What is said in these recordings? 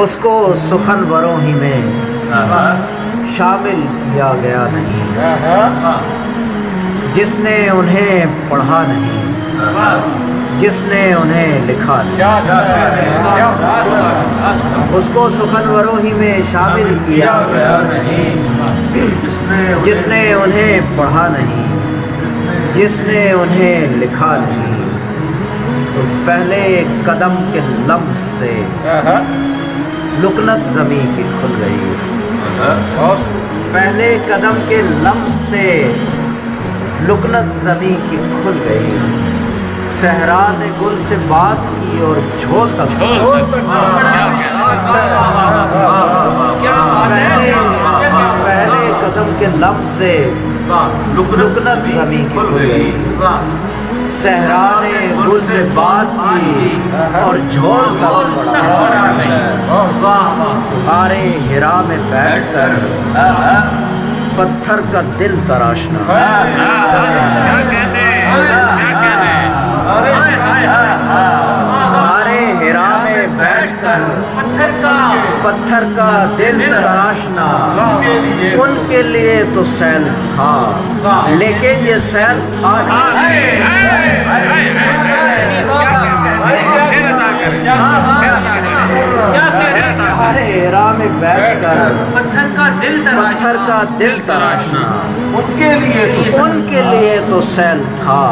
اس کو سخنوروں ہی میں شامل کیا گیا نہیں، جس نے انہیں پڑھا نہیں، جس نے انہیں لکھا نہیں، اس کو سخنوروں ہی میں شامل کیا گیا نہیں، جس نے انہیں پڑھا نہیں، جس نے انہیں لکھا نہیں۔ تو پہلے قدم کے لمس سے لکنت زمین کی کھل گئی، پہلے قدم کے لمس سے لکنت زمین کی کھل گئی۔ صحرا نے گل سے بات کی اور جھول تک پہلے قدم کے لمس سے لکنت زمین کی کھل گئی۔ صحرا نے گل سے بات کی اور جھول تک غارِ حرا میں بیٹھ کر پتھر کا دل تراشنا، غارِ حرا میں بیٹھ کر پتھر کا دل تراشنا، ان کے لیے تو سیل تھا لیکن یہ سیل تھا غارِ حرا میں بیٹھ کر پتھر کا دل تراشنا، ان کے لیے تو سیل تھا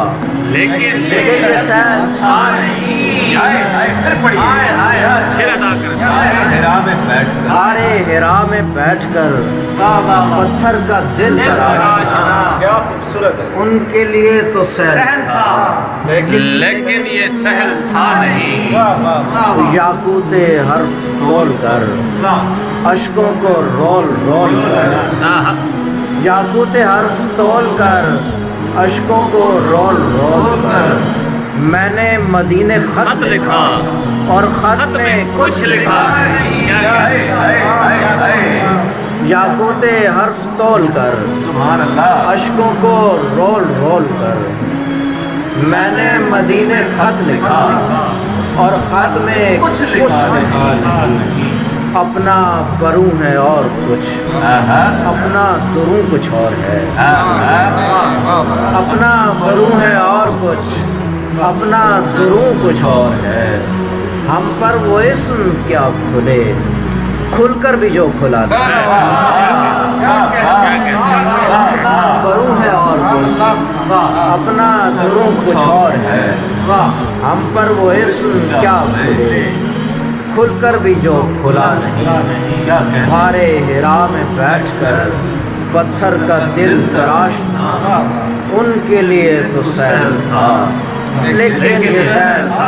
لیکن یہ سیل تھا نہیں۔ غارِ حرا میں بیٹھ کر پتھر کا دل تراشنا، ان کے لیے تو سیل تھا لیکن یہ سہل تھا نہیں۔ یاقوت حرف کھول کر اشکوں کو رول رول کر، یاقوت حرف تول کر اشکوں کو رول رول کر، میں نے مدینے خط لکھا اور خط میں کچھ لکھا نہیں۔ یاقوت حرف تول کر اشکوں کو رول رول کر، میں نے مدینے خط لکھا اور خط میں کچھ لکھا نہیں۔ اپنا بروں ہے اور کچھ، اپنا دروں کچھ اور ہے، اپنا بروں ہے اور کچھ، اپنا دروں کچھ اور ہے۔ ہم پر وہ اسم کیا کھلے، کھل کر بھی جو کھلا نہیں۔ بروں ہے اور کچھ، اپنا دروں کچھ اور ہے، ہم پر وہ اسم کیا کھلے، کھل کر بھی جو کھلا نہیں۔ غارِ حرا میں بیٹھ کر پتھر کا دل تراشنا، ان کے لیے تو سیل تھا لیکن یہ سیل تھا